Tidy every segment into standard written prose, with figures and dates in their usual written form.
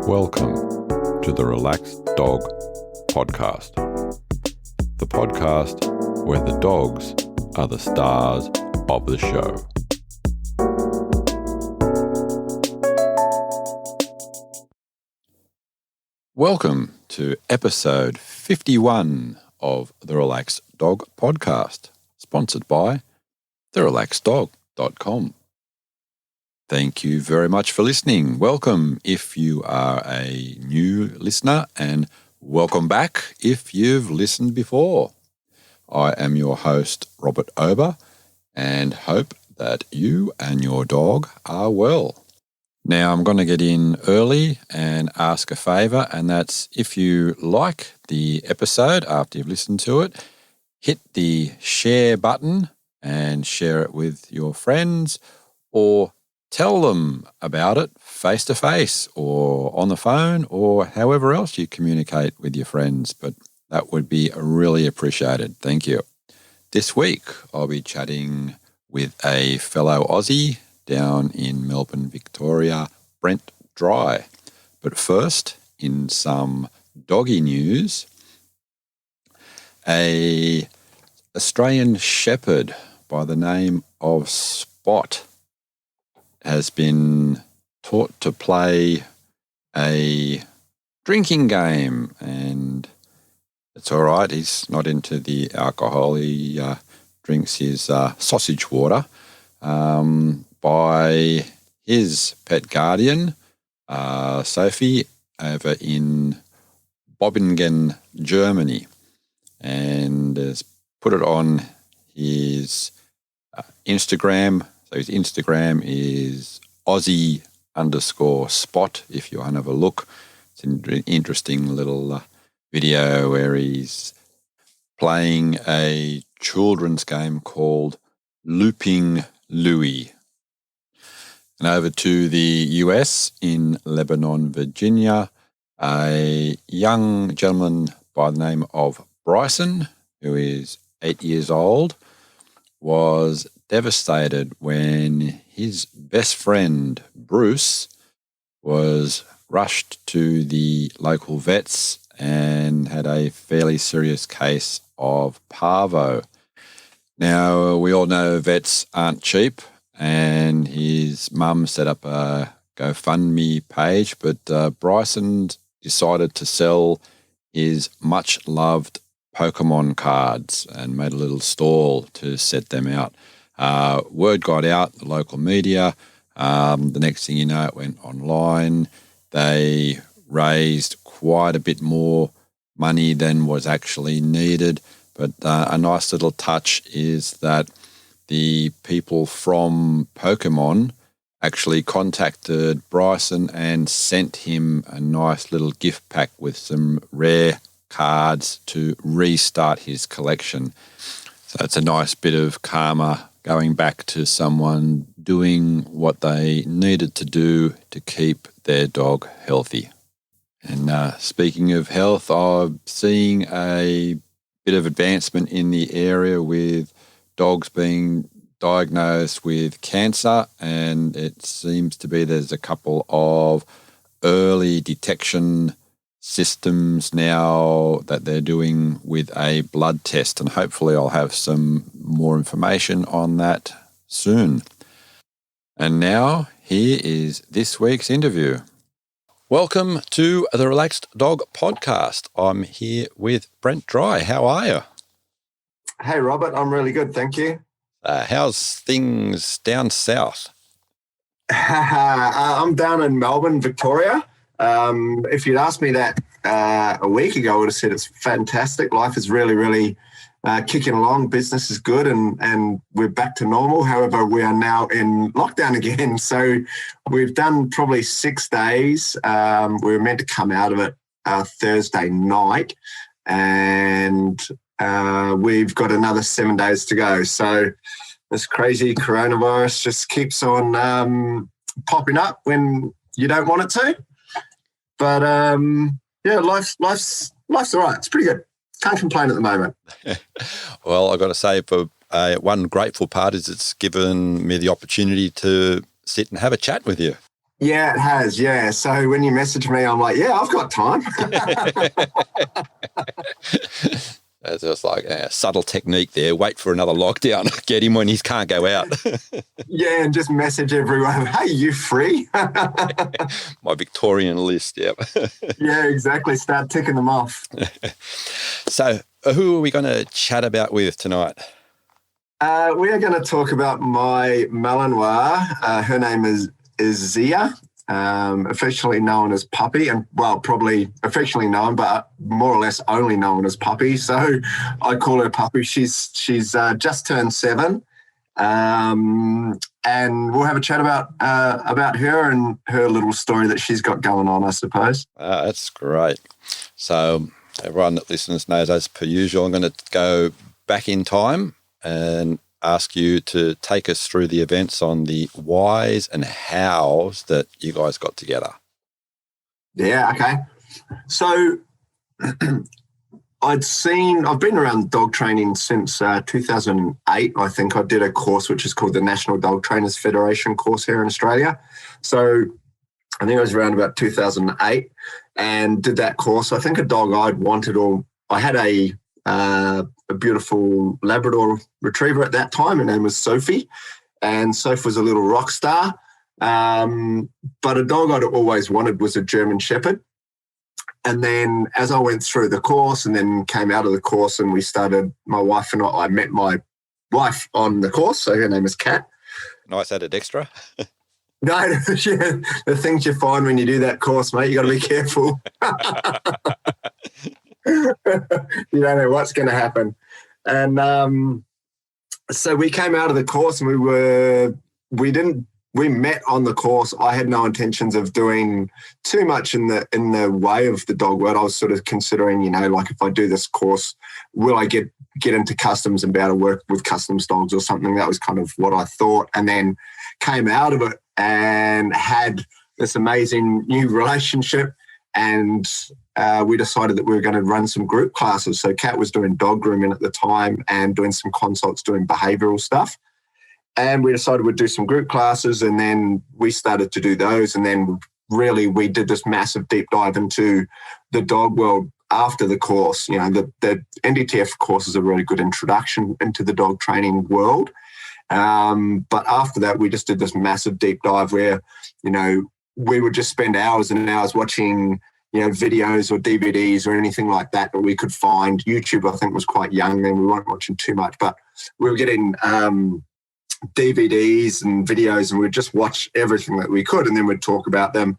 Welcome to the Relaxed Dog Podcast, the podcast where the dogs are the stars of the show. Welcome to episode 51 of the Relaxed Dog Podcast, sponsored by therelaxeddog.com. Thank you very much for listening. Welcome if you are a new listener, and welcome back if you've listened before. I am your host, Robert Ober, and hope that you and your dog are well. Now, I'm going to get in early and ask a favour, and that's if you like the episode after you've listened to it, hit the share button and share it with your friends, or tell them about it face-to-face or on the phone or however else you communicate with your friends. But that would be really appreciated. Thank you. This week, I'll be chatting with a fellow Aussie down in Melbourne, Victoria, Brent Dry. But first, in some doggy news, a Australian Shepherd by the name of Spot has been taught to play a drinking game, and it's all right. He's not into the alcohol. He drinks his sausage water by his pet guardian, Sophie, over in Bobingen, Germany, and has put it on his Instagram. So his Instagram is Aussie_Spot, if you want to have a look. It's an interesting little video where he's playing a children's game called Looping Louie. And over to the US, in Lebanon, Virginia, a young gentleman by the name of Bryson, who is 8 years old, was devastated when his best friend, Bruce, was rushed to the local vets and had a fairly serious case of parvo. Now, we all know vets aren't cheap, and his mum set up a GoFundMe page, but Bryson decided to sell his much-loved Pokemon cards and made a little stall to set them out. Word got out, the local media. The next thing you know, it went online. They raised quite a bit more money than was actually needed. But a nice little touch is that the people from Pokemon actually contacted Bryson and sent him a nice little gift pack with some rare cards to restart his collection. So it's a nice bit of karma going back to someone doing what they needed to do to keep their dog healthy. And speaking of health, I'm seeing a bit of advancement in the area with dogs being diagnosed with cancer, and it seems to be there's a couple of early detection systems now that they're doing with a blood test, and hopefully I'll have some more information on that soon. And now, here is this week's interview. Welcome to the Relaxed Dog Podcast. I'm here with Brent Dry. How are you? Hey, Robert. I'm really good, thank you. How's things down south? I'm down in Melbourne, Victoria. If you'd asked me that a week ago, I would have said it's fantastic. Life is really, really kicking along. Business is good, and we're back to normal. However, we are now in lockdown again. So we've done probably 6 days. We were meant to come out of it Thursday night, and we've got another 7 days to go. So this crazy coronavirus just keeps on popping up when you don't want it to. But yeah, life's all right. It's pretty good. Can't complain at the moment. Well, I've got to say, for one grateful part is it's given me the opportunity to sit and have a chat with you. Yeah, it has. Yeah. So when you message me, I'm like, yeah, I've got time. It's just like a subtle technique there. Wait for another lockdown. Get him when he can't go out. Yeah, and just message everyone, hey, you free? My Victorian list, yep. Yeah, exactly. Start ticking them off. So who are we going to chat about with tonight? We are going to talk about my Malinois. Her name is Zia, affectionately known as Puppy, and well, probably affectionately known, but more or less only known as Puppy. So I call her Puppy. She's just turned 7, and we'll have a chat about her and her little story that she's got going on, I suppose. That's great. So everyone that listens knows, as per usual, I'm going to go back in time and ask you to take us through the events on the whys and hows that you guys got together. Yeah, okay. So I've been around dog training since 2008. I think I did a course which is called the National Dog Trainers Federation course here in Australia. So I think it was around about 2008 and did that course. I think a dog I'd wanted, or I had a beautiful Labrador retriever at that time. Her name was Sophie, and Sophie was a little rock star. But a dog I'd always wanted was a German Shepherd. And then as I went through the course and then came out of the course and my wife and I met my wife on the course. So her name is Kat. Nice added extra. No, yeah, the things you find when you do that course, mate, you got to be careful. You don't know what's going to happen. And so we came out of the course and we met on the course. I had no intentions of doing too much in the way of the dog world. I was sort of considering, like if I do this course, will I get into customs and be able to work with customs dogs or something? That was kind of what I thought. And then came out of it and had this amazing new relationship. And we decided that we were going to run some group classes. So Kat was doing dog grooming at the time and doing some consults doing behavioural stuff. And we decided we'd do some group classes, and then we started to do those. And then really we did this massive deep dive into the dog world after the course. The NDTF course is a really good introduction into the dog training world. But after that, we just did this massive deep dive where, we would just spend hours and hours watching, videos or DVDs or anything like that we could find. YouTube, I think, was quite young then. We weren't watching too much, but we were getting DVDs and videos, and we'd just watch everything that we could, and then we'd talk about them.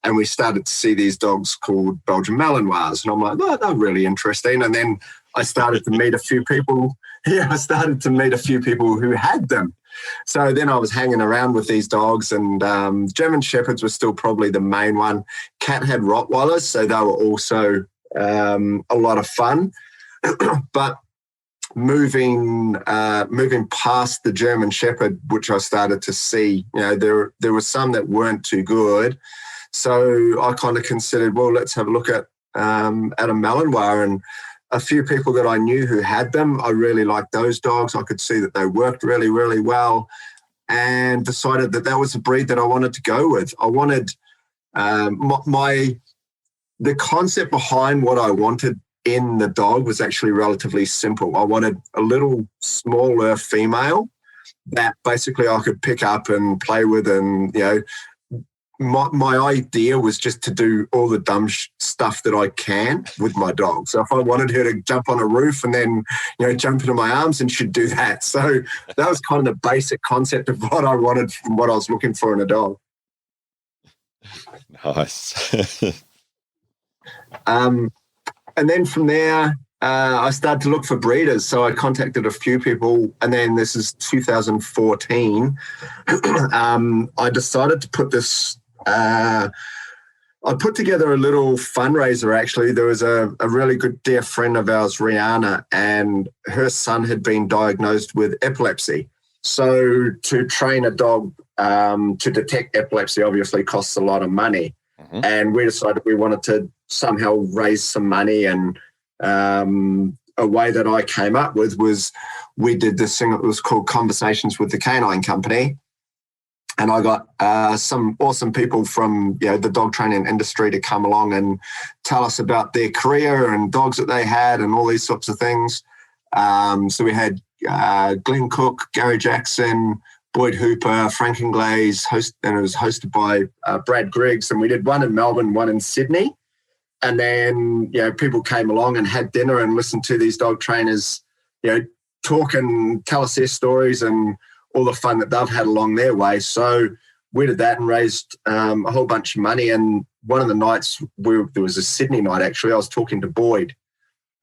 And we started to see these dogs called Belgian Malinois, and I'm like, oh, they're really interesting. And then I started to meet a few people. Yeah, I started to meet a few people who had them. So then I was hanging around with these dogs, and German Shepherds were still probably the main one. Kat had Rottweilers, so they were also a lot of fun. But moving past the German Shepherd, which I started to see, there were some that weren't too good. So I kind of considered, well, let's have a look at a Malinois. And a few people that I knew who had them, I really liked those dogs. I could see that they worked really, really well, and decided that that was the breed that I wanted to go with. I wanted the concept behind what I wanted in the dog was actually relatively simple. I wanted a little smaller female that basically I could pick up and play with, and my idea was just to do all the dumb stuff that I can with my dog. So if I wanted her to jump on a roof and then, jump into my arms, and she'd do that. So that was kind of the basic concept of what I wanted from what I was looking for in a dog. Nice. And then from there, I started to look for breeders. So I contacted a few people, and then this is 2014. I decided to put this. I put together a little fundraiser, actually. There was a really good dear friend of ours, Rihanna, and her son had been diagnosed with epilepsy. So to train a dog to detect epilepsy obviously costs a lot of money. Mm-hmm. And we decided we wanted to somehow raise some money, and a way that I came up with was we did this thing that was called Conversations with the Canine Company. And I got some awesome people from the dog training industry to come along and tell us about their career and dogs that they had and all these sorts of things. So we had Glenn Cook, Gary Jackson, Boyd Hooper, Frank Inglaze, and it was hosted by Brad Griggs. And we did one in Melbourne, one in Sydney. And then, people came along and had dinner and listened to these dog trainers, talk and tell us their stories and all the fun that they've had along their way. So we did that and raised a whole bunch of money. And one of the nights, there was a Sydney night, actually. I was talking to Boyd,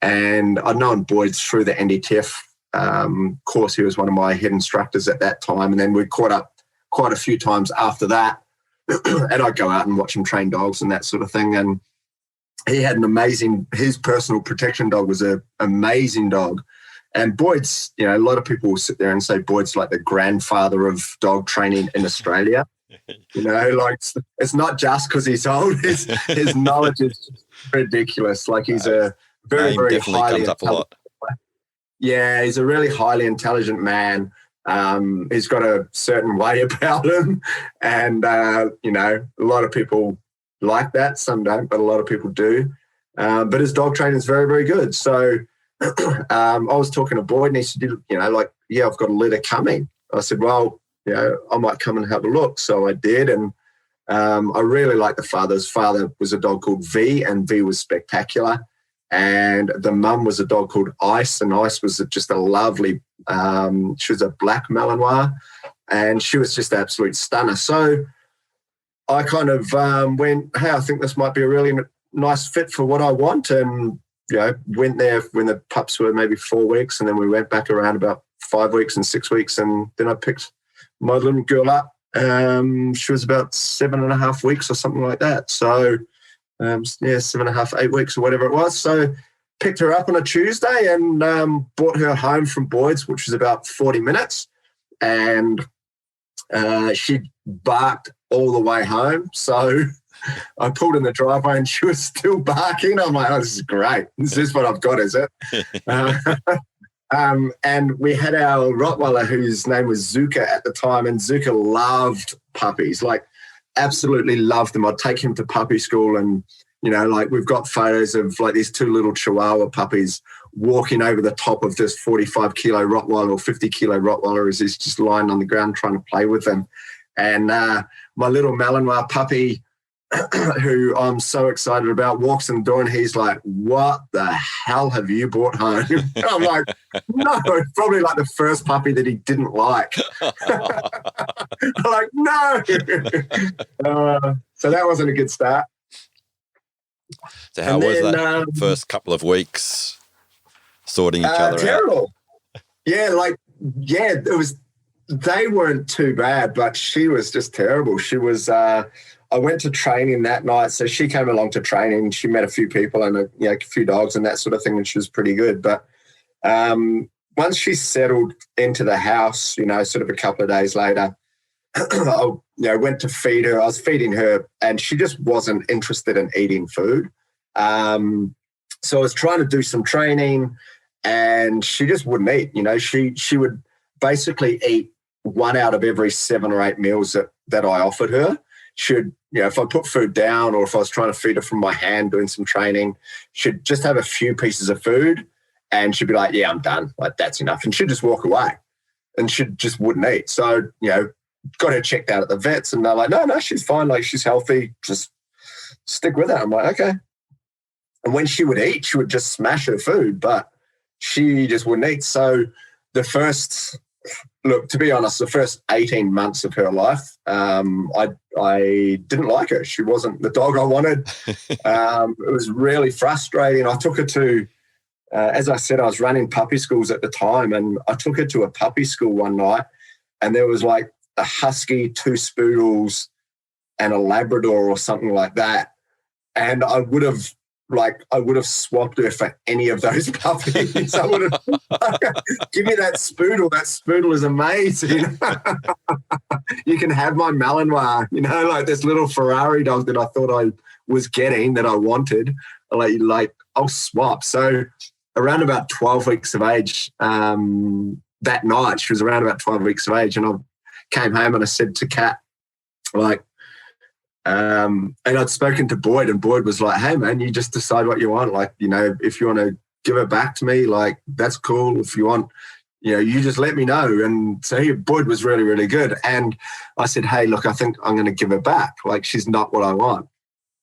and I'd known Boyd through the NDTF course. He was one of my head instructors at that time. And then we caught up quite a few times after that. And I'd go out and watch him train dogs and that sort of thing. And he had his personal protection dog was an amazing dog. And Boyd's, a lot of people will sit there and say Boyd's like the grandfather of dog training in Australia. It's not just because he's old. His knowledge is ridiculous. Like he's a very, very highly intelligent. A lot. Yeah, he's a really highly intelligent man. He's got a certain way about him. And, a lot of people like that. Some don't, but a lot of people do. But his dog training is very, very good. So, I was talking to Boyd and he said, I've got a litter coming. I said, well, I might come and have a look. So I did. And I really liked the father. His father was a dog called V, and V was spectacular. And the mum was a dog called Ice, and Ice was just a lovely, she was a black Malinois, and she was just an absolute stunner. So I kind of went, hey, I think this might be a really nice fit for what I want. And went there when the pups were maybe 4 weeks, and then we went back around about 5 weeks and 6 weeks, and then I picked my little girl up. She was about 7.5 weeks or something like that. So, 7.5, 8 weeks or whatever it was. So picked her up on a Tuesday and brought her home from Boyd's, which was about 40 minutes. And she barked all the way home. So I pulled in the driveway and she was still barking. I'm like, oh, this is great. This is what I've got, is it? And we had our Rottweiler, whose name was Zuka at the time, and Zuka loved puppies, like absolutely loved them. I'd take him to puppy school, and, we've got photos of like these two little Chihuahua puppies walking over the top of this 45-kilo Rottweiler or 50-kilo Rottweiler as he's just lying on the ground trying to play with them. And my little Malinois puppy, who I'm so excited about, walks in the door and he's like, what the hell have you brought home? And I'm like, no, it's probably like the first puppy that he didn't like. I'm like, no. So that wasn't a good start. So how was that first couple of weeks sorting each other terrible. Out? Yeah, it was. They weren't too bad, but she was just terrible. She was, I went to training that night. So she came along to training. She met a few people and a few dogs and that sort of thing, and she was pretty good. But once she settled into the house, sort of a couple of days later, I went to feed her. I was feeding her and she just wasn't interested in eating food. So I was trying to do some training and she just wouldn't eat. She would basically eat 1 out of every 7 or 8 meals that I offered her. She'd, if I put food down or if I was trying to feed her from my hand doing some training, she'd just have a few pieces of food and she'd be like, yeah, I'm done. Like, that's enough. And she'd just walk away and she just wouldn't eat. So, got her checked out at the vets and they're like, no, she's fine. Like, she's healthy. Just stick with her. I'm like, okay. And when she would eat, she would just smash her food, but she just wouldn't eat. So to be honest, the first 18 months of her life, I didn't like her. She wasn't the dog I wanted. It was really frustrating. I took her to, as I said, I was running puppy schools at the time, and I took her to a puppy school one night, and there was like a husky, 2 spoodles, and a Labrador or something like that. And I would have swapped her for any of those puppies. I would have, give me that spoodle. That spoodle is amazing. You can have my Malinois, like this little Ferrari dog that I thought I was getting, that I wanted. Like I'll swap. So around about 12 weeks of age, that night, she was around about 12 weeks of age, and I came home and I said to Kat, like, and I'd spoken to Boyd, and Boyd was like, hey, man, you just decide what you want. Like, you know, if you want to give it back to me, like, that's cool. If you want, you know, you just let me know. And so Boyd was really, really good. And I said, hey, look, I think I'm going to give her back. Like, she's not what I want.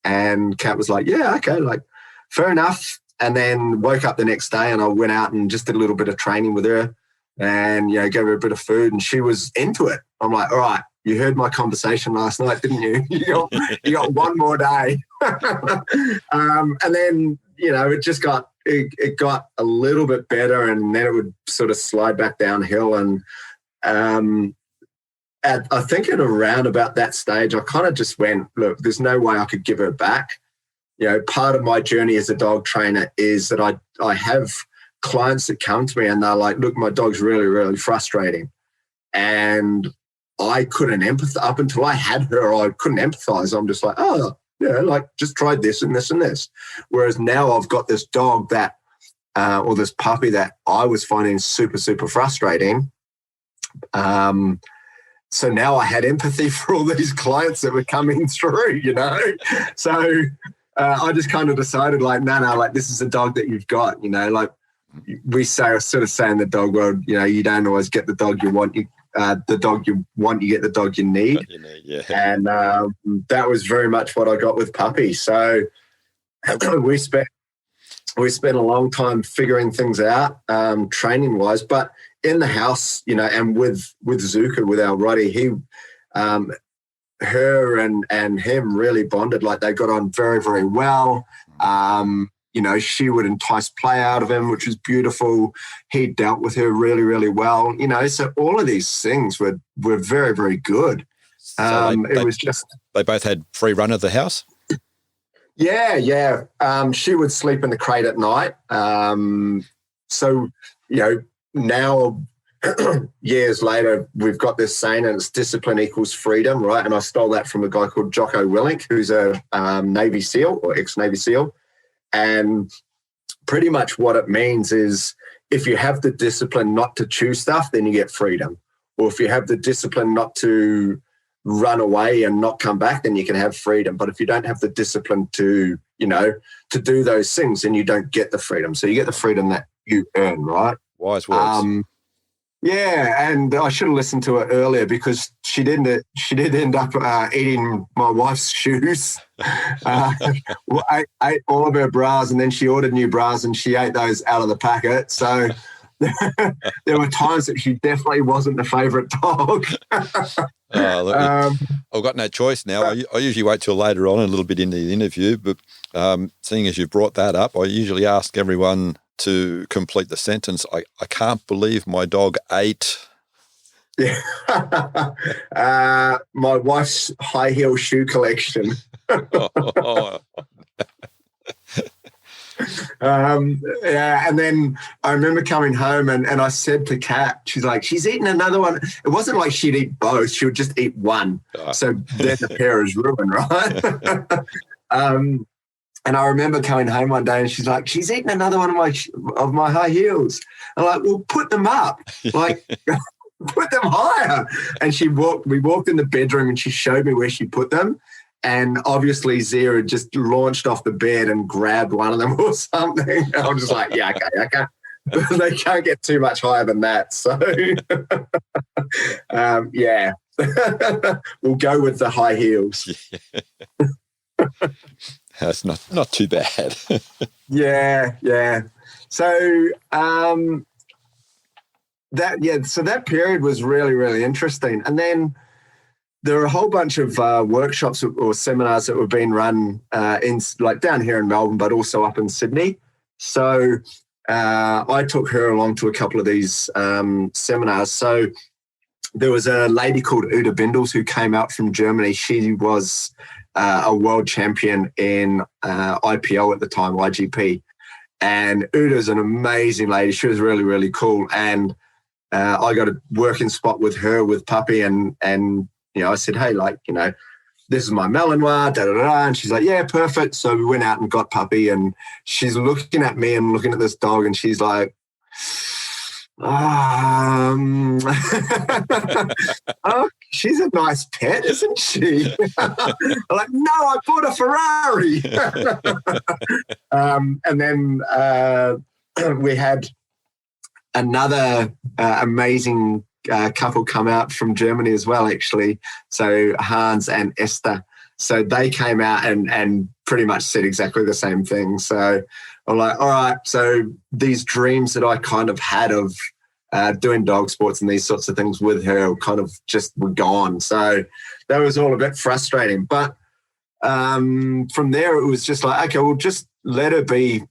And Kat was like, yeah, okay, like, fair enough. And then woke up the next day and I went out and just did a little bit of training with her and, you know, gave her a bit of food and she was into it. I'm like, all right, you heard my conversation last night, didn't you? You got one more day. And then, you know, it got a little bit better and then it would sort of slide back downhill. And I think at around about that stage, I kind of just went, look, there's no way I could give her back. You know, part of my journey as a dog trainer is that I have clients that come to me and they're like, look, my dog's really, really frustrating. And I couldn't empathize up until I had her. I couldn't empathize. I'm just like, oh, yeah, like just tried this and this and this. Whereas now I've got this dog that, or this puppy that I was finding super, super frustrating. So now I had empathy for all these clients that were coming through, you know. So I just kind of decided like, no, like this is a dog that you've got, you know, like we say in the dog world, you know, you don't always get the dog you want. The dog you want, you get the dog you need. Yeah. And that was very much what I got with Puppy. So we spent a long time figuring things out, training wise, but in the house, you know, and with Zuka, with our Roddy, he, her and him really bonded. Like they got on very, very well. You know, she would entice play out of him, which was beautiful. He dealt with her really, really well. You know, so all of these things were very, very good. It was just they both had free run of the house. Yeah. She would sleep in the crate at night. So you know, now years later, we've got this saying, and it's discipline equals freedom, right? And I stole that from a guy called Jocko Willink, who's a Navy SEAL or ex-Navy SEAL. And pretty much what it means is if you have the discipline not to choose stuff, then you get freedom. Or if you have the discipline not to run away and not come back, then you can have freedom. But if you don't have the discipline to, you know, to do those things, then you don't get the freedom. So you get the freedom that you earn, right? Wise words. Yeah, and I should have listened to her earlier because she did end up eating my wife's shoes. Ate all of her bras, and then she ordered new bras, and she ate those out of the packet. So there were times that she definitely wasn't the favourite dog. Look, I've got no choice now. I usually wait till later on, a little bit into the interview, but seeing as you've brought that up, I usually ask everyone to complete the sentence. I can't believe my dog ate. Yeah. My wife's high heel shoe collection. Yeah, and then I remember coming home and I said to Kat, she's like, she's eating another one. It wasn't like she'd eat both, she would just eat one. So then the pair is ruined, right? And I remember coming home one day and she's like, she's eating another one of my high heels. I'm like, well, put them up. Like, put them higher. And we walked in the bedroom and she showed me where she put them. And obviously Zia had just launched off the bed and grabbed one of them or something. And I'm just like, yeah, okay. They can't get too much higher than that. So, yeah, we'll go with the high heels. That's not too bad. Yeah. So that period was really, really interesting. And then there were a whole bunch of workshops or seminars that were being run in like down here in Melbourne, but also up in Sydney. So I took her along to a couple of these seminars. So there was a lady called Uta Bindels who came out from Germany. She was a world champion in IPO at the time, IGP. And Uta's an amazing lady. She was really, really cool. And I got a working spot with her with Puppy and you know, I said, hey, like, you know, this is my Malinois, and she's like, yeah, perfect. So we went out and got Puppy, and she's looking at me and looking at this dog, and she's like, she's a nice pet, isn't she? I'm like, no, I bought a Ferrari. And then we had another amazing couple come out from Germany as well, actually. So Hans and Esther. So they came out and pretty much said exactly the same thing. So I'm like, all right, so these dreams that I kind of had of doing dog sports and these sorts of things with her kind of just were gone. So that was all a bit frustrating. But from there, it was just like, okay, well, just let her be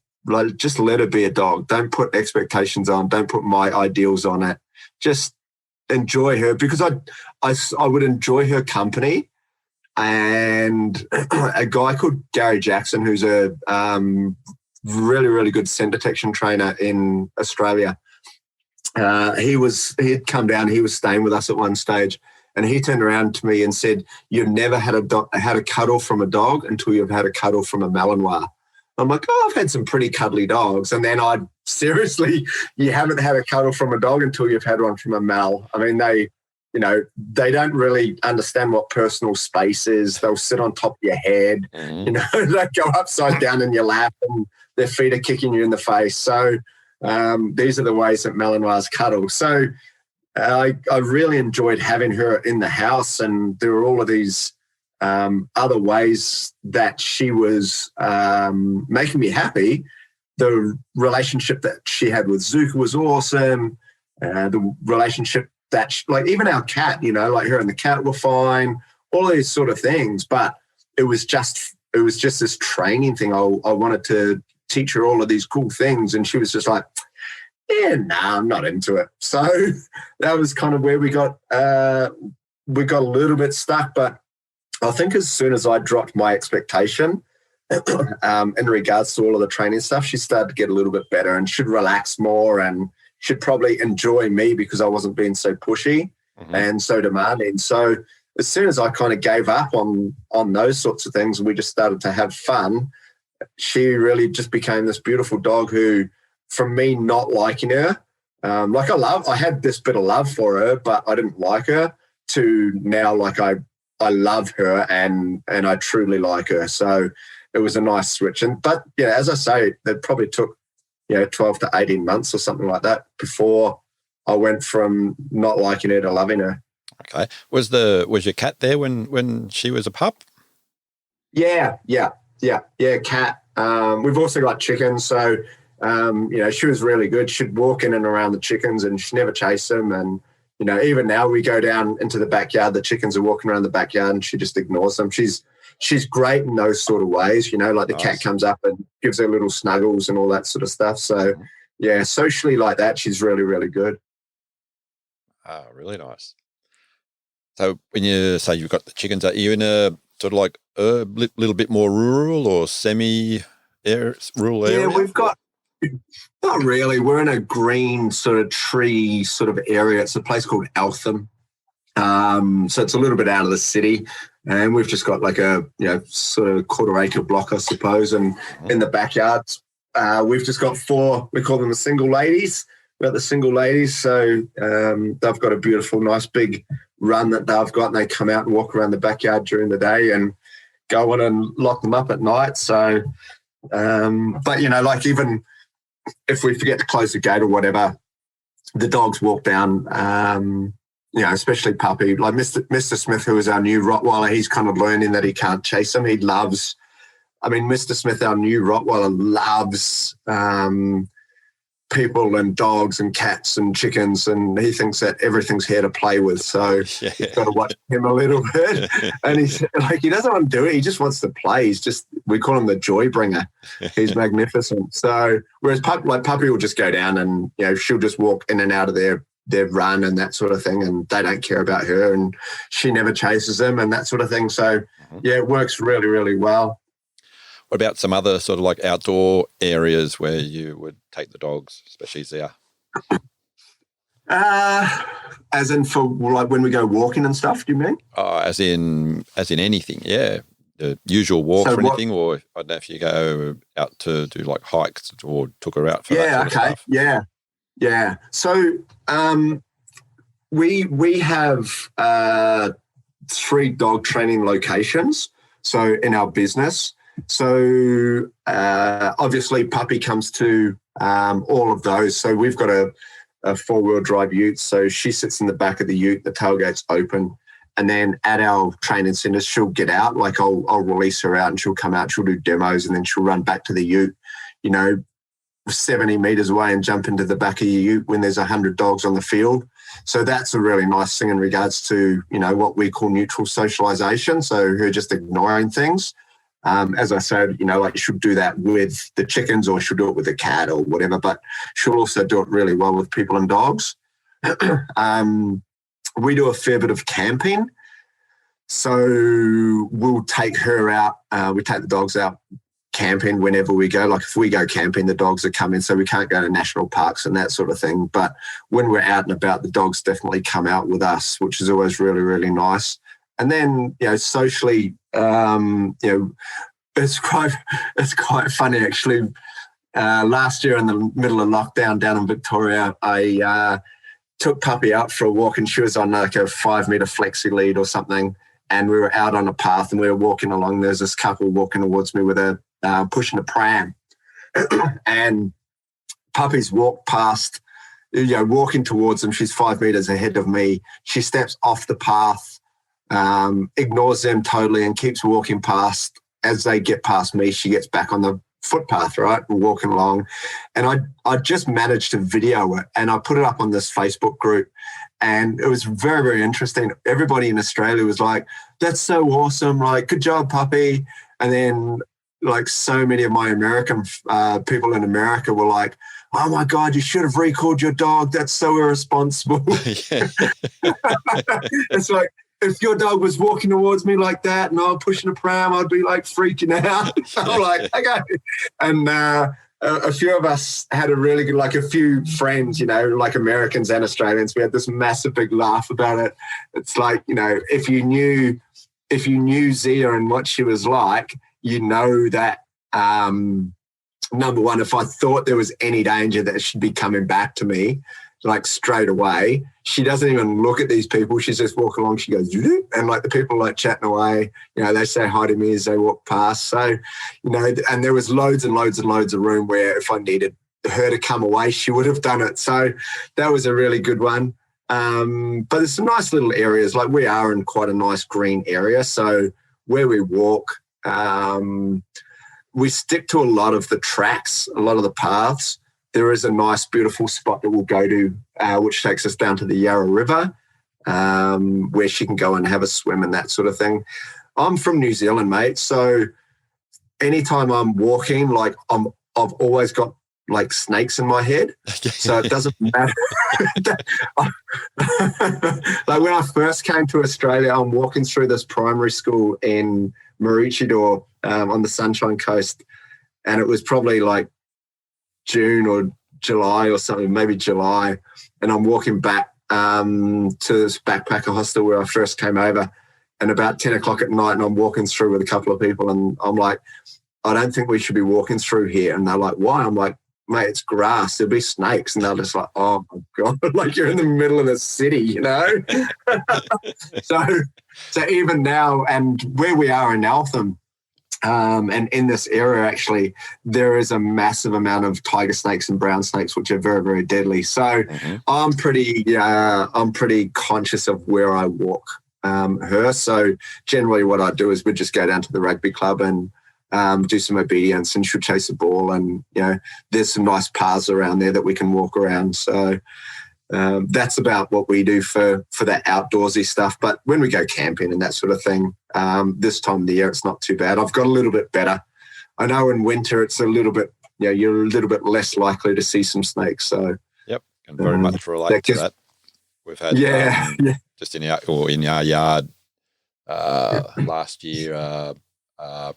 a dog. Don't put expectations on. Don't put my ideals on it. Just enjoy her, because I would enjoy her company. And a guy called Gary Jackson, who's a really, really good scent detection trainer in Australia. He had come down. He was staying with us at one stage, and he turned around to me and said, "You've never had a cuddle from a dog until you've had a cuddle from a Malinois." I'm like, "Oh, I've had some pretty cuddly dogs." And then seriously, you haven't had a cuddle from a dog until you've had one from a Mal. I mean, they don't really understand what personal space is. They'll sit on top of your head, they go upside down in your lap, and their feet are kicking you in the face. So these are the ways that Malinois cuddle. So I really enjoyed having her in the house, and there were all of these other ways that she was making me happy. The relationship that she had with Zuka was awesome. The relationship that, even our cat, like her and the cat were fine, all these sort of things. But it was just this training thing. I wanted to teach her all of these cool things, and she was just like, yeah, nah, I'm not into it. So that was kind of where we got a little bit stuck. But I think as soon as I dropped my expectation in regards to all of the training stuff, she started to get a little bit better and should relax more, and should probably enjoy me because I wasn't being so pushy and so demanding. So as soon as I kind of gave up on those sorts of things and we just started to have fun, she really just became this beautiful dog who, from me not liking her, I had this bit of love for her, but I didn't like her, to now I love her and I truly like her. So it was a nice switch. But as I say, that probably took 12 to 18 months or something like that before I went from not liking her to loving her. Okay. Was your cat there when she was a pup? Yeah, cat. We've also got chickens, so she was really good. She'd walk in and around the chickens and she'd never chase them. And even now we go down into the backyard, the chickens are walking around the backyard and she just ignores them. She's great in those sort of ways, like the cat comes up and gives her little snuggles and all that sort of stuff. So, socially like that, she's really, really good. Ah, really nice. So when you say you've got the chickens, are you in a sort of like a little bit more rural or semi-rural area? Yeah, we've got, not really. We're in a green sort of tree sort of area. It's a place called Eltham. So it's a little bit out of the city. And we've just got like a, sort of quarter-acre block, I suppose. And in the backyard, we've just got 4, we call them the single ladies. We've got the single ladies. So they've got a beautiful, nice big run that they've got. And they come out and walk around the backyard during the day and go on and lock them up at night. So, but, even if we forget to close the gate or whatever, the dogs walk down, especially Puppy, like Mr. Smith, who is our new Rottweiler. He's kind of learning that he can't chase him. Mr. Smith, our new Rottweiler, loves people and dogs and cats and chickens, and he thinks that everything's here to play with. So you've got to watch him a little bit. And he doesn't want to do it. He just wants to play. We call him the joy bringer. He's magnificent. So whereas Puppy will just go down and, she'll just walk in and out of their run and that sort of thing, and they don't care about her, and she never chases them and that sort of thing. So, it works really, really well. What about some other sort of like outdoor areas where you would take the dogs, especially Zia? As in for like when we go walking and stuff, do you mean? As in anything, yeah. The usual walks or anything, or I don't know if you go out to do like hikes or took her out for that sort of stuff. Yeah. So we have 3 dog training locations. So in our business, so obviously Puppy comes to all of those. So we've got a 4-wheel drive ute. So she sits in the back of the ute, the tailgate's open. And then at our training centers, she'll get out. Like I'll release her out and she'll come out, she'll do demos, and then she'll run back to the ute, 70 meters away and jump into the back of your ute when there's 100 dogs on the field. So that's a really nice thing in regards to, what we call neutral socialization. So her just ignoring things. As I said, like she'll do that with the chickens or she'll do it with a cat or whatever, but she'll also do it really well with people and dogs. We do a fair bit of camping. So we'll take her out. We take the dogs out camping whenever we go. Like if we go camping, the dogs are coming, so we can't go to national parks and that sort of thing. But when we're out and about, the dogs definitely come out with us, which is always really, really nice. And then, socially, it's quite funny actually. Last year in the middle of lockdown down in Victoria, I took Puppy out for a walk, and she was on like a 5-meter flexi lead or something. And we were out on a path and we were walking along. There's this couple walking towards me with a pushing a pram, and Puppy's walked past, walking towards them. She's 5 meters ahead of me. She steps off the path, ignores them totally, and keeps walking past. As they get past me, she gets back on the footpath, right, and walking along. And I just managed to video it, and I put it up on this Facebook group. And it was very, very interesting. Everybody in Australia was like, that's so awesome. Like, good job, Puppy. And then, like, so many of my American people in America were like, oh, my God, you should have recalled your dog. That's so irresponsible. It's like, if your dog was walking towards me like that and I was pushing a pram, I'd be, like, freaking out. I'm like, okay. And a few of us had a really good, like a few friends, like Americans and Australians. We had this massive big laugh about it. It's like, if you knew Zia and what she was like, that number one, if I thought there was any danger that she'd be coming back to me, like straight away, she doesn't even look at these people. She's just walking along. She goes, and like the people like chatting away, they say hi to me as they walk past. So, and there was loads and loads and loads of room where if I needed her to come away, she would have done it. So that was a really good one. But there's some nice little areas. Like we are in quite a nice green area. So where we walk, we stick to a lot of the tracks, a lot of the paths. There is a nice, beautiful spot that we'll go to, which takes us down to the Yarra River, where she can go and have a swim and that sort of thing. I'm from New Zealand, mate, so anytime I'm walking, like I've always got like snakes in my head, so it doesn't matter. Like when I first came to Australia, I'm walking through this primary school in Maroochydore on the Sunshine Coast, and it was probably like June or July or something, maybe July, and I'm walking back to this backpacker hostel where I first came over, and about 10 o'clock at night, and I'm walking through with a couple of people, and I'm like, I don't think we should be walking through here. And they're like, why? I'm like, mate, it's grass, there'll be snakes. And they're just like, oh my God, like you're in the middle of the city, So even now, and where we are in Eltham, and in this area, actually, there is a massive amount of tiger snakes and brown snakes, which are very, very deadly. So I'm pretty conscious of where I walk her. So generally what I do is we just go down to the rugby club and do some obedience, and she'll chase a ball. And, there's some nice paths around there that we can walk around. So that's about what we do for that outdoorsy stuff. But when we go camping and that sort of thing, this time of the year, it's not too bad. I've got a little bit better. I know in winter it's a little bit, you're a little bit less likely to see some snakes. So yep, can very much relate to that. We've had just in our yard last year,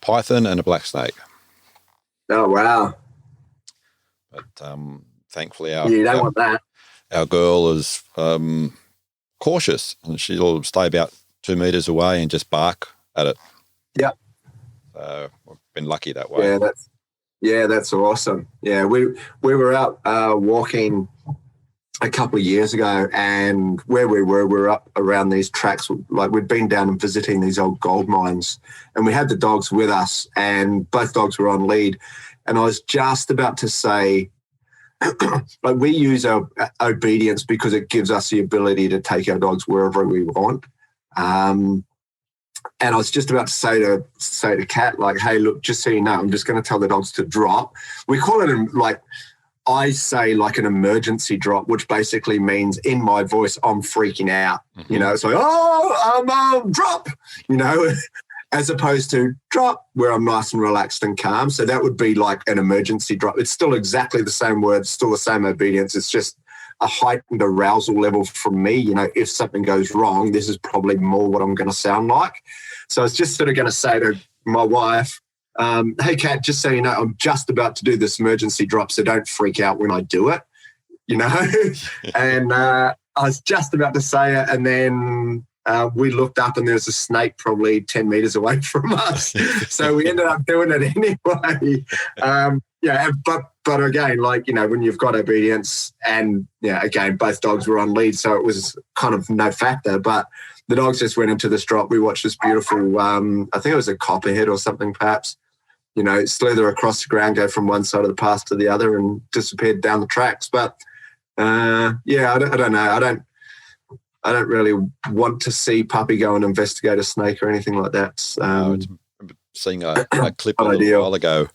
python and a black snake. Oh wow! But thankfully, you don't want that. Our girl is cautious, and she'll stay about 2 meters away and just bark at it. Yeah. So we've been lucky that way. That's awesome. Yeah, we were out walking a couple of years ago, and where we were up around these tracks, like we'd been down and visiting these old gold mines, and we had the dogs with us, and both dogs were on lead. And I was just about to say, like, we use our obedience because it gives us the ability to take our dogs wherever we want. And I was just about to say to Kat, like, hey, look, just so you know, I'm just going to tell the dogs to drop. We call it like, I say like an emergency drop, which basically means in my voice, I'm freaking out. Mm-hmm. You know, it's like, drop, you know, as opposed to drop where I'm nice and relaxed and calm. So that would be like an emergency drop. It's still exactly the same word, still the same obedience. It's just a heightened arousal level from me. You know, if something goes wrong, this is probably more what I'm going to sound like. So I was just sort of going to say to my wife, hey, Kat, just so you know, I'm just about to do this emergency drop, so don't freak out when I do it, you know. And I was just about to say it, and then we looked up and there was a snake probably 10 meters away from us. So we ended up doing it anyway. But again, like, you know, when you've got obedience and, yeah, again, both dogs were on lead, so it was kind of no factor. But the dogs just went into this drop. We watched this beautiful, I think it was a copperhead or something perhaps, you know, slither across the ground, go from one side of the path to the other and disappeared down the tracks. But, I don't know. I don't really want to see Puppy go and investigate a snake or anything like that. I remember seeing a clip a little while ago.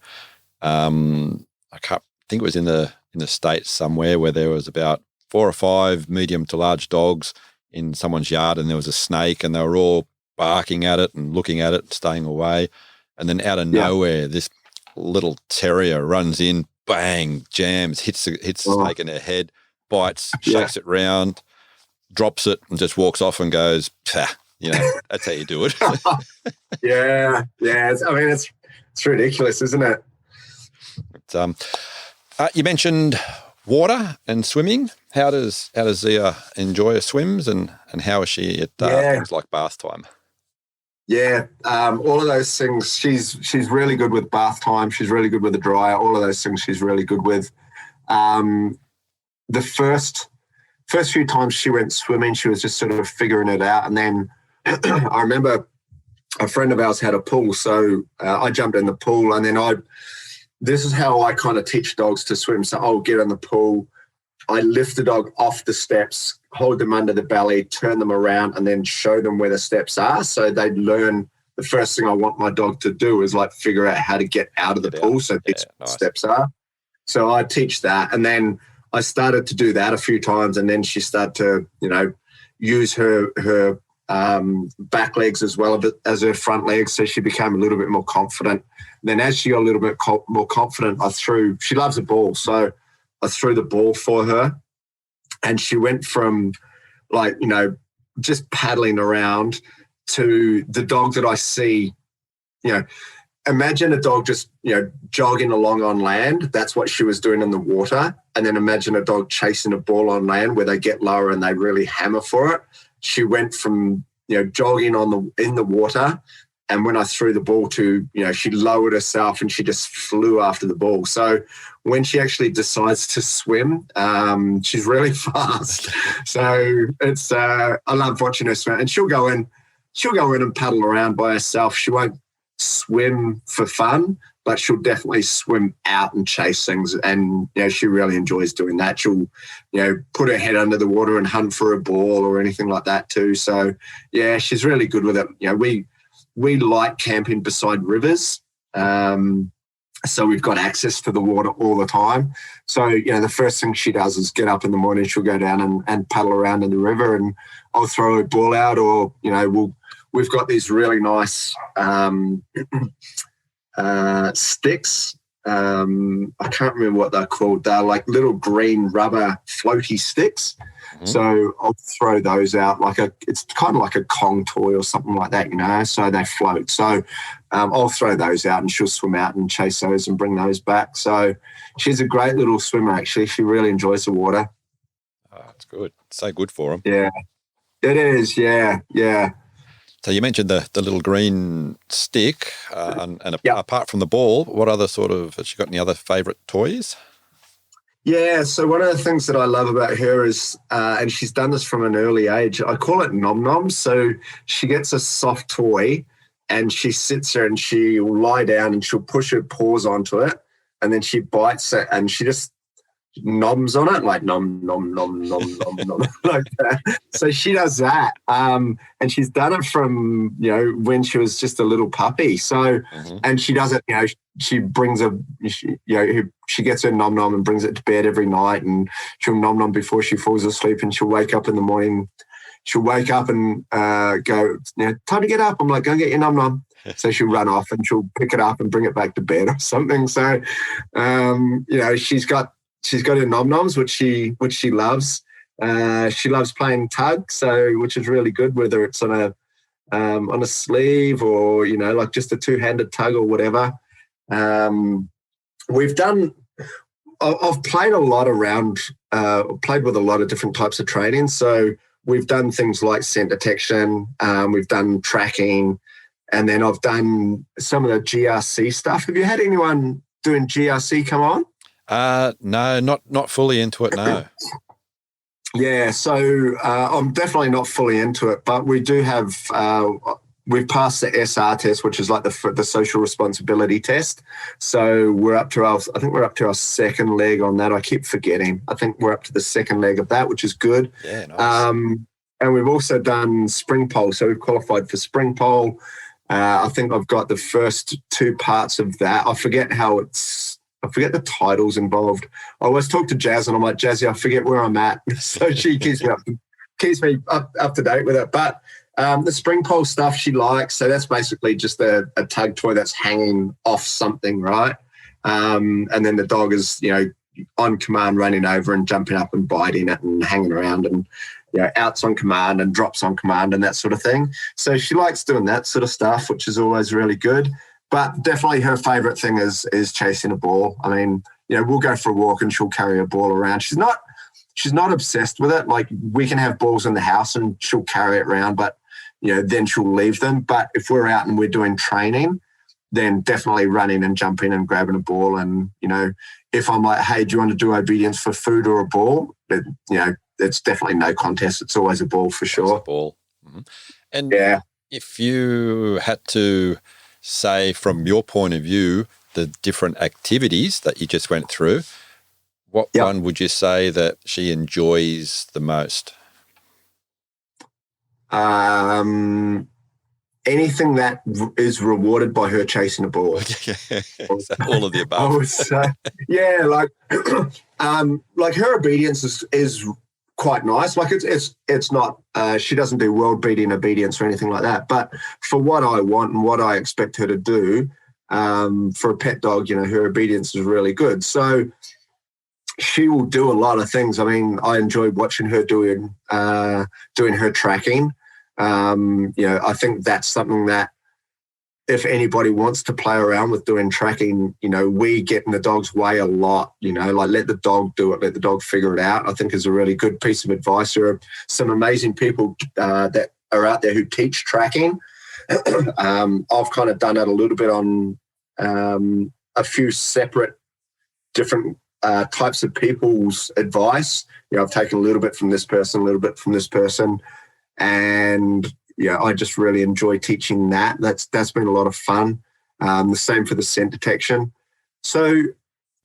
I can't think it was in the States somewhere where there was about 4 or 5 medium to large dogs in someone's yard, and there was a snake, and they were all barking at it and looking at it, staying away. And then out of nowhere, this little terrier runs in, bang, jams, hits the snake in their head, bites, shakes it round, drops it, and just walks off and goes, you know, that's how you do it. Yeah. I mean, it's ridiculous, isn't it? You mentioned water and swimming. How does Zia enjoy her swims, and how is she at things like bath time? Yeah, all of those things. She's really good with bath time. She's really good with the dryer. All of those things she's really good with. The first few times she went swimming, she was just sort of figuring it out. And then I remember a friend of ours had a pool, so I jumped in the pool, and then this is how I kind of teach dogs to swim. So I'll get in the pool, I lift the dog off the steps, hold them under the belly, turn them around, and then show them where the steps are. So they learn. The first thing I want my dog to do is like figure out how to get out of the pool. So these steps are. So I teach that, and then I started to do that a few times, and then she started to, you know, use her back legs as well as her front legs. So she became a little bit more confident. Then as she got a little bit more confident, she loves a ball. So I threw the ball for her, and she went from like, you know, just paddling around to the dog that I see, you know, imagine a dog just, you know, jogging along on land. That's what she was doing in the water. And then imagine a dog chasing a ball on land where they get lower and they really hammer for it. She went from, you know, jogging in the water, and when I threw the ball to, you know, she lowered herself and she just flew after the ball. So when she actually decides to swim, she's really fast. So it's I love watching her swim, and she'll go in and paddle around by herself. She won't swim for fun, but she'll definitely swim out and chase things. And, you know, she really enjoys doing that. She'll, you know, put her head under the water and hunt for a ball or anything like that too. So, yeah, she's really good with it. You know, we like camping beside rivers. So we've got access to the water all the time. So, you know, the first thing she does is get up in the morning, she'll go down and paddle around in the river, and I'll throw a ball out, or, you know, we've got these really nice sticks. I can't remember what they're called. They're like little green rubber floaty sticks. Mm-hmm. So I'll throw those out it's kind of like a Kong toy or something like that, you know, so they float. So I'll throw those out, and she'll swim out and chase those and bring those back. So she's a great little swimmer, actually. She really enjoys the water. Oh, that's good. It's so good for them. Yeah, it is. Yeah. So you mentioned the little green stick, and apart from the ball, what other has she got any other favourite toys? Yeah, so one of the things that I love about her is, and she's done this from an early age, I call it nom nom. So she gets a soft toy and she sits there and she will lie down and she'll push her paws onto it and then she bites it and she just noms on it, like nom, nom, nom, nom, nom, nom, like that. So she does that. And she's done it from, when she was just a little puppy. So, and she does it, she brings she gets her nom nom and brings it to bed every night and she'll nom nom before she falls asleep and she'll wake up in the morning. She'll wake up and go, time to get up. I'm like, go get your nom nom. So she'll run off and she'll pick it up and bring it back to bed or something. So, she's got her nom noms, which she loves. She loves playing tug, which is really good, whether it's on a sleeve or like just a two-handed tug or whatever. I've played a lot around, played with a lot of different types of training. So we've done things like scent detection, we've done tracking, and then I've done some of the GRC stuff. Have you had anyone doing GRC come on? No, not fully into it, no. Yeah, so I'm definitely not fully into it, but we do have, we've passed the SR test, which is like the social responsibility test. So I think we're up to our second leg on that. I keep forgetting. I think we're up to the second leg of that, which is good. Yeah, nice. And we've also done spring pole. So we've qualified for spring pole. I think I've got the first two parts of that. I forget the titles involved. I always talk to Jazz and I'm like, Jazzy, I forget where I'm at. So she keeps me up to date with it. But the spring pole stuff she likes. So that's basically just a tug toy that's hanging off something, right? And then the dog is, on command running over and jumping up and biting it and hanging around and, outs on command and drops on command and that sort of thing. So she likes doing that sort of stuff, which is always really good. But definitely her favourite thing is chasing a ball. I mean, we'll go for a walk and she'll carry a ball around. She's not obsessed with it. Like we can have balls in the house and she'll carry it around, but, then she'll leave them. But if we're out and we're doing training, then definitely running and jumping and grabbing a ball. And, if I'm like, hey, do you want to do obedience for food or a ball? It's definitely no contest. It's always a ball for sure. It's a ball. Mm-hmm. And if you had to say from your point of view, the different activities that you just went through, what one would you say that she enjoys the most? Anything that is rewarded by her chasing a ball. All of the above. I would say, like her obedience is quite nice. Like it's not, she doesn't do world beating obedience or anything like that. But for what I want and what I expect her to do, for a pet dog, her obedience is really good. So she will do a lot of things. I mean, I enjoy watching her doing her tracking. I think that's something that if anybody wants to play around with doing tracking, we get in the dog's way a lot, like let the dog do it, let the dog figure it out, I think is a really good piece of advice. There are some amazing people that are out there who teach tracking. I've kind of done that a little bit on a few separate different types of people's advice. I've taken a little bit from this person, a little bit from this person. And I just really enjoy teaching that. That's been a lot of fun. The same for the scent detection. So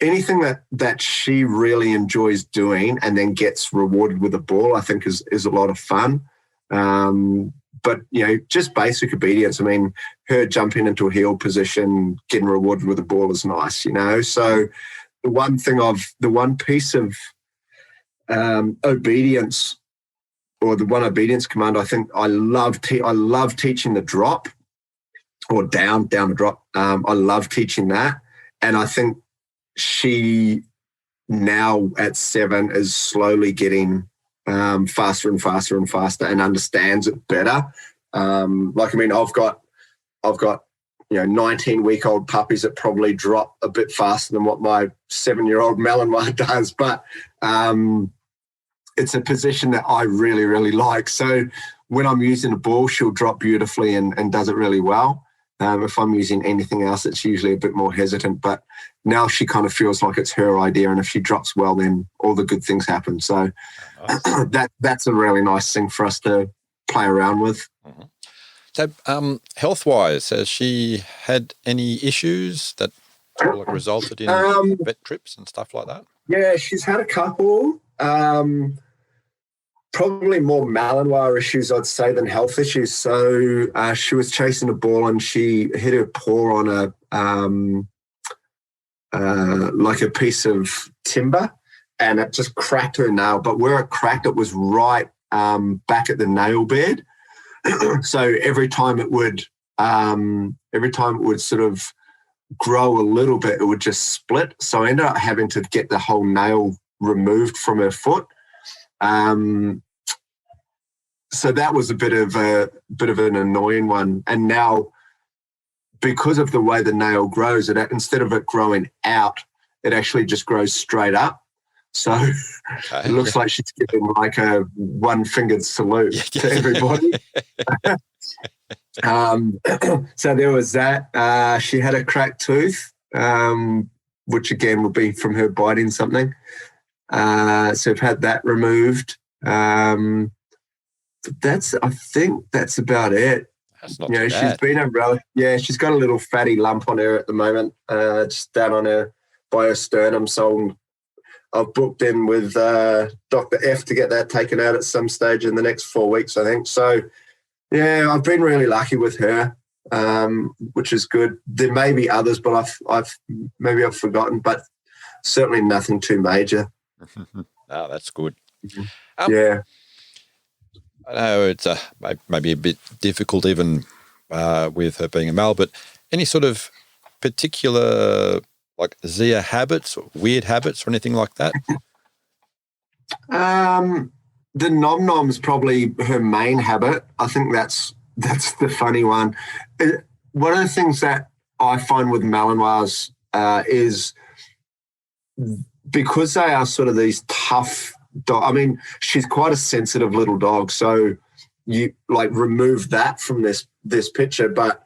anything that she really enjoys doing and then gets rewarded with a ball, I think is a lot of fun. But just basic obedience. I mean, her jumping into a heel position, getting rewarded with a ball is nice. So the one piece of obedience. Or the one obedience command, I think I love teaching the drop or down the drop. I love teaching that. And I think she now at 7 is slowly getting faster and faster and faster and understands it better. I've got 19-week-old puppies that probably drop a bit faster than what my 7-year-old Malinois does. But it's a position that I really, really like. So when I'm using a ball, she'll drop beautifully and does it really well. If I'm using anything else, it's usually a bit more hesitant. But now she kind of feels like it's her idea, and if she drops well, then all the good things happen. So Nice. that's a really nice thing for us to play around with. Mm-hmm. So, health-wise, has she had any issues that sort of like resulted in vet trips and stuff like that? Yeah, she's had a couple. Probably more Malinois issues, I'd say, than health issues. So she was chasing a ball and she hit her paw on like a piece of timber, and it just cracked her nail. But where it cracked, it was right back at the nail bed. So every time it would sort of grow a little bit, it would just split. So I ended up having to get the whole nail removed from her foot. So that was a bit of an annoying one. And now, because of the way the nail grows, instead of it growing out, it actually just grows straight up. So it looks like she's giving like a one-fingered salute to everybody. So there was that. She had a cracked tooth, which again would be from her biting something. So I've had that removed. I think that's about it. That's not too bad. She's got a little fatty lump on her at the moment, just down on her by her sternum. So I've booked in with Dr. F to get that taken out at some stage in the next 4 weeks, I think. So yeah, I've been really lucky with her, which is good. There may be others, but I've forgotten, but certainly nothing too major. Oh, that's good. Mm-hmm. Yeah. I know it's maybe a bit difficult even with her being a male, but any sort of particular like Zia habits or weird habits or anything like that? The nom-nom's probably her main habit. I think that's the funny one. One of the things that I find with Malinois is because they are sort of these tough dog. I mean, she's quite a sensitive little dog, so you like remove that from this picture. But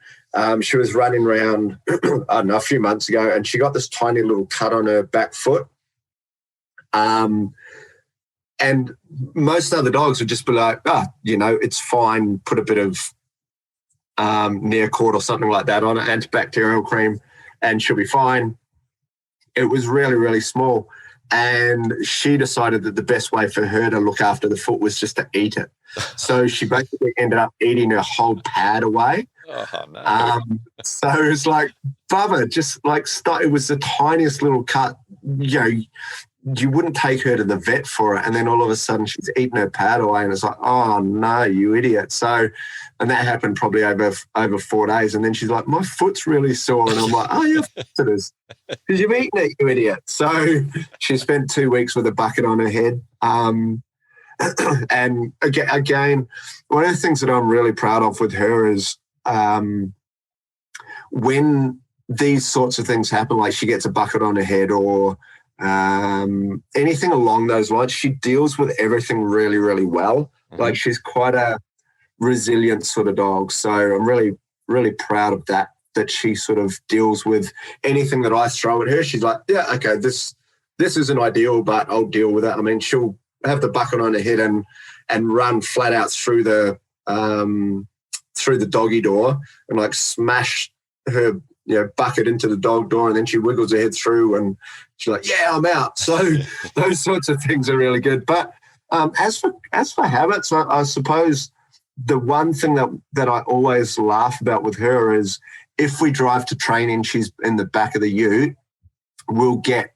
she was running around, I don't know, a few months ago, and she got this tiny little cut on her back foot. And most other dogs would just be like, it's fine, put a bit of Neocord or something like that on it, antibacterial cream, and she'll be fine. It was really, really small. And she decided that the best way for her to look after the foot was just to eat it. So she basically ended up eating her whole pad away. Oh, no. So it was like, Bubba, just like stop. It was the tiniest little cut. You wouldn't take her to the vet for it. And then all of a sudden she's eating her pad away, and it's like, oh, no, you idiot. So, and that happened probably over 4 days. And then she's like, my foot's really sore. And I'm like, oh, your foot is. Because you've eaten it, you idiot. So she spent 2 weeks with a bucket on her head. And again, one of the things that I'm really proud of with her is when these sorts of things happen, like she gets a bucket on her head or anything along those lines, she deals with everything really, really well. Mm-hmm. Like she's quite a resilient sort of dog. So I'm really, really proud of that she sort of deals with anything that I throw at her. She's like, yeah, okay, this isn't ideal, but I'll deal with it. I mean, she'll have the bucket on her head and run flat out through the doggy door and like smash her bucket into the dog door, and then she wiggles her head through and she's like, yeah, I'm out. So those sorts of things are really good. But as for habits, I suppose the one thing that I always laugh about with her is if we drive to training, she's in the back of the ute, we'll get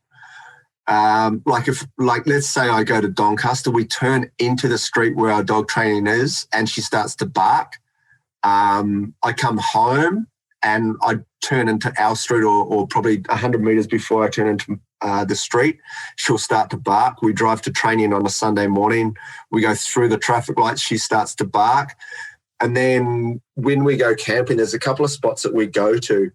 let's say I go to Doncaster, we turn into the street where our dog training is and she starts to bark. I come home and I turn into our street or probably 100 metres before I turn into the street, she'll start to bark. We drive to training on a Sunday morning. We go through the traffic lights. She starts to bark. And then when we go camping, there's a couple of spots that we go to.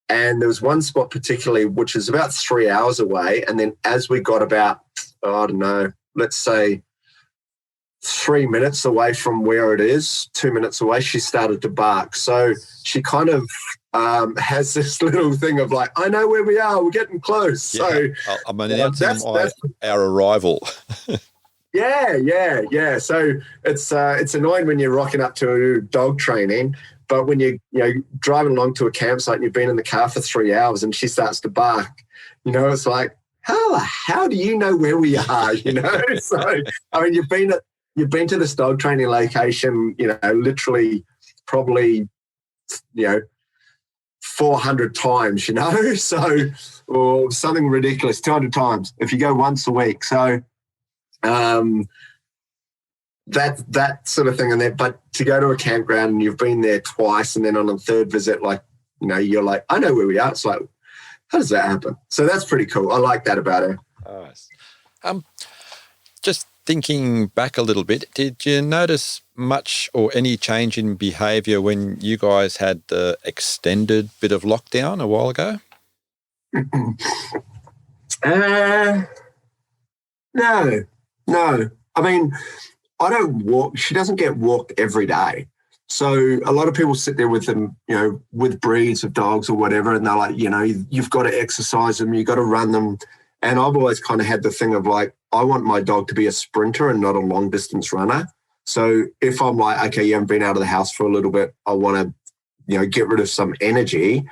And there was one spot particularly, which is about 3 hours away. And then as we got about, I don't know, let's say 3 minutes away from where it is, 2 minutes away, she started to bark. So she kind of has this little thing of like, I know where we are, we're getting close. Yeah. So I'm announcing our arrival. Yeah. So it's annoying when you're rocking up to dog training, but when you're driving along to a campsite and you've been in the car for 3 hours and she starts to bark, it's like, how do you know where we are? So I mean, you've been to this dog training location, literally probably 400 times, so, or something ridiculous, 200 times if you go once a week. So that sort of thing. And then, but to go to a campground and you've been there twice, and then on a third visit, like, you're like, I know where we are. It's like, how does that happen? So that's pretty cool. I like that about her. Nice. Just thinking back a little bit, did you notice much or any change in behaviour when you guys had the extended bit of lockdown a while ago? No. I mean, I don't walk. She doesn't get walked every day. So a lot of people sit there with them, with breeds of dogs or whatever, and they're like, you've got to exercise them, you've got to run them. And I've always kind of had the thing of like, I want my dog to be a sprinter and not a long distance runner. So if I'm like, okay, you haven't been out of the house for a little bit, I want to, get rid of some energy,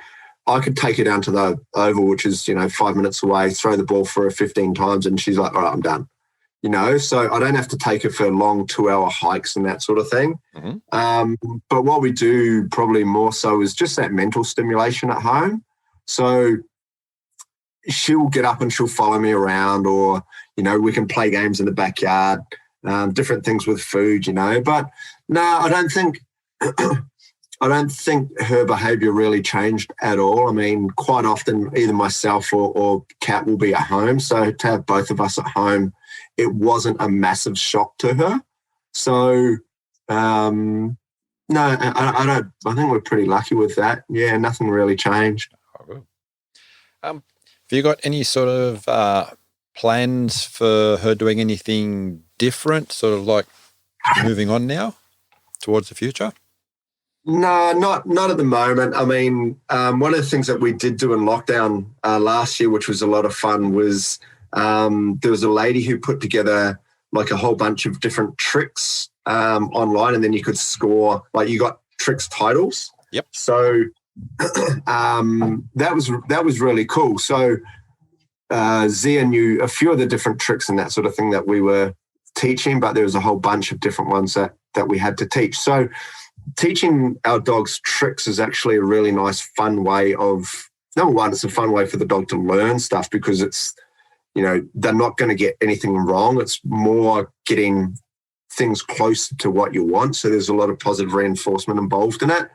I could take her down to the oval, which is, 5 minutes away, throw the ball for her 15 times, and she's like, all right, I'm done. So I don't have to take her for long 2-hour hikes and that sort of thing. Mm-hmm. But what we do probably more so is just that mental stimulation at home. So she'll get up and she'll follow me around, or, we can play games in the backyard, different things with food, But no, I don't think her behaviour really changed at all. I mean, quite often either myself or Kat will be at home. So to have both of us at home, it wasn't a massive shock to her. So, no, I think we're pretty lucky with that. Yeah, nothing really changed. Have you got any sort of plans for her doing anything different, sort of like moving on now towards the future? No, not at the moment. I mean, one of the things that we did do in lockdown last year, which was a lot of fun, was there was a lady who put together like a whole bunch of different tricks online, and then you could score, like you got tricks titles. Yep. So that was really cool. So Zia knew a few of the different tricks and that sort of thing that we were teaching, but there was a whole bunch of different ones that we had to teach. So teaching our dogs tricks is actually a really nice, fun way of, number one, it's a fun way for the dog to learn stuff, because it's, they're not going to get anything wrong. It's more getting things close to what you want. So there's a lot of positive reinforcement involved in it.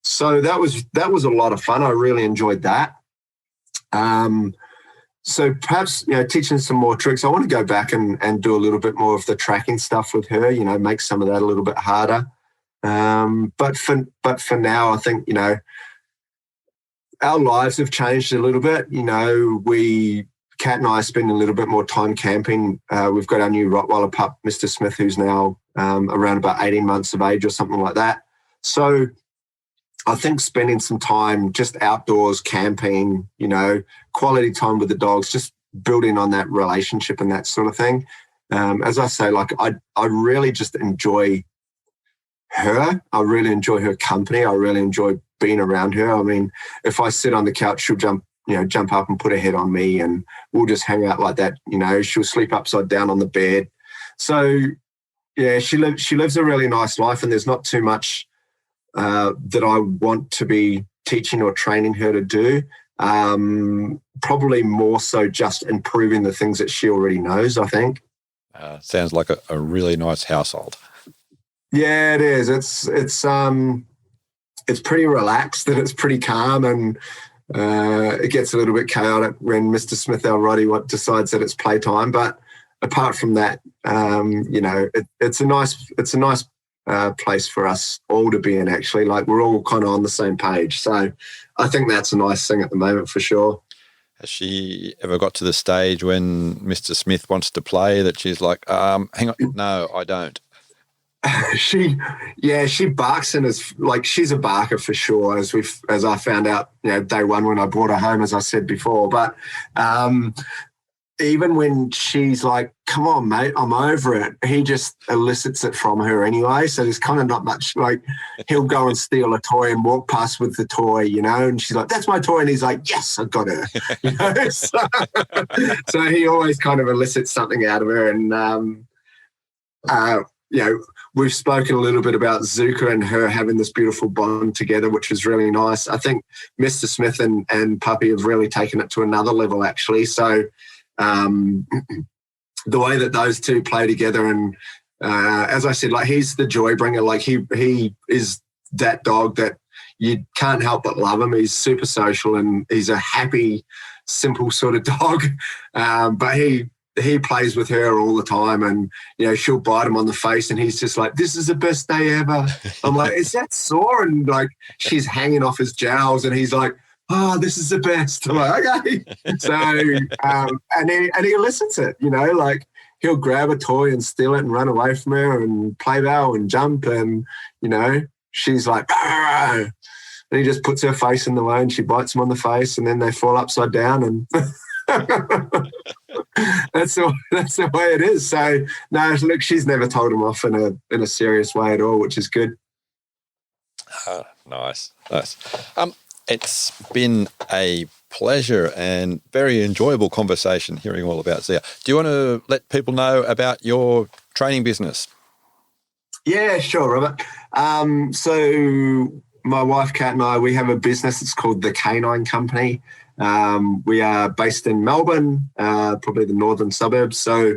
So that was a lot of fun. I really enjoyed that. So perhaps, teaching some more tricks. I want to go back and do a little bit more of the tracking stuff with her, make some of that a little bit harder. But for now, I think, our lives have changed a little bit. Kat and I spend a little bit more time camping. We've got our new Rottweiler pup, Mr. Smith, who's now around about 18 months of age or something like that. So I think spending some time just outdoors, camping, quality time with the dogs, just building on that relationship and that sort of thing. As I say, like I really just enjoy her. I really enjoy her company. I really enjoy being around her. I mean, if I sit on the couch, she'll jump up and put her head on me, and we'll just hang out like that. She'll sleep upside down on the bed. So yeah, she lives a really nice life, and there's not too much that I want to be teaching or training her to do. Probably more so just improving the things that she already knows, I think. Sounds like a really nice household. Yeah, it is. It's pretty relaxed and it's pretty calm, and it gets a little bit chaotic when Mr. Smith, our Roddy, decides that it's playtime. But apart from that, it's a nice place for us all to be in, actually. Like, we're all kind of on the same page. So I think that's a nice thing at the moment for sure. Has she ever got to the stage when Mr. Smith wants to play that she's like, hang on, no, I don't? She barks and is like, she's a barker for sure, as I found out, day one when I brought her home, as I said before. But even when she's like, come on, mate, I'm over it, he just elicits it from her anyway. So there's kind of not much, like, he'll go and steal a toy and walk past with the toy, and she's like, that's my toy. And he's like, yes, I've got her. So he always kind of elicits something out of her. And, we've spoken a little bit about Zuka and her having this beautiful bond together, which was really nice. I think Mr. Smith and Puppy have really taken it to another level, actually. So, the way that those two play together, and as I said, like, he's the joy bringer. Like, he is that dog that you can't help but love him. He's super social and he's a happy, simple sort of dog. But he plays with her all the time, and she'll bite him on the face, and he's just like, "This is the best day ever." I'm like, "Is that sore?" And like, she's hanging off his jowls, and he's like, "Oh, this is the best." I'm like, "Okay." So, and he listens it, like, he'll grab a toy and steal it and run away from her and play bow and jump, and she's like, "Arr!" And he just puts her face in the way, and she bites him on the face, and then they fall upside down, and that's the way it is. So no, look, she's never told him off in a serious way at all, which is good. Nice. It's been a pleasure and very enjoyable conversation hearing all about Zia. Do you want to let people know about your training business? Yeah, sure, Robert. So my wife, Kat, and I, we have a business. It's called the Canine Company. We are based in Melbourne, probably the northern suburbs. So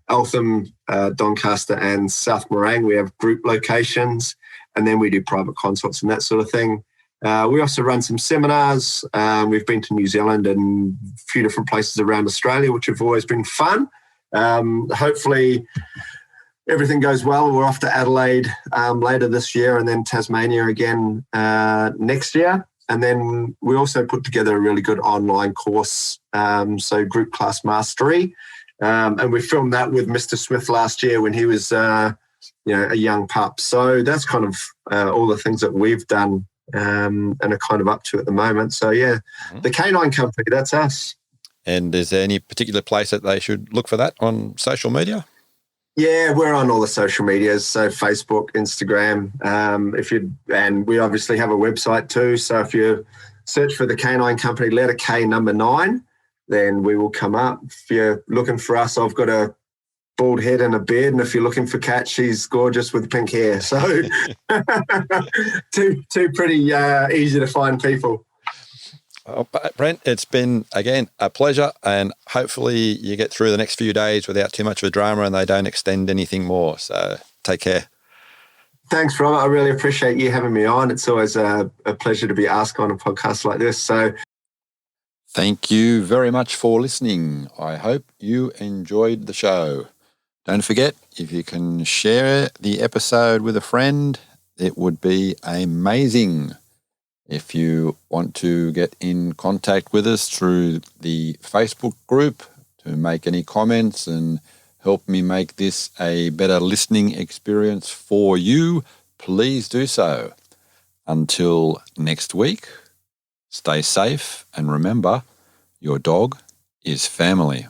Eltham, Doncaster and South Morang, we have group locations, and then we do private consults and that sort of thing. We also run some seminars. We've been to New Zealand and a few different places around Australia, which have always been fun. Hopefully everything goes well. We're off to Adelaide later this year, and then Tasmania again next year. And then we also put together a really good online course, so Group Class Mastery. And we filmed that with Mr. Smith last year when he was a young pup. So that's kind of all the things that we've done and are kind of up to at the moment. So, yeah, the Canine Company, that's us. And is there any particular place that they should look for that on social media? Yeah, we're on all the social medias, so Facebook, Instagram. And we obviously have a website too. So if you search for the Canine Company, letter K, number 9, then we will come up. If you're looking for us, I've got a bald head and a beard, and if you're looking for Kat, she's gorgeous with pink hair. So two pretty easy to find people. Oh, Brent, it's been, again, a pleasure, and hopefully you get through the next few days without too much of a drama and they don't extend anything more. So take care. Thanks, Robert. I really appreciate you having me on. It's always a pleasure to be asked on a podcast like this. So, thank you very much for listening. I hope you enjoyed the show. Don't forget, if you can share the episode with a friend, it would be amazing. If you want to get in contact with us through the Facebook group to make any comments and help me make this a better listening experience for you, please do so. Until next week, stay safe and remember, your dog is family.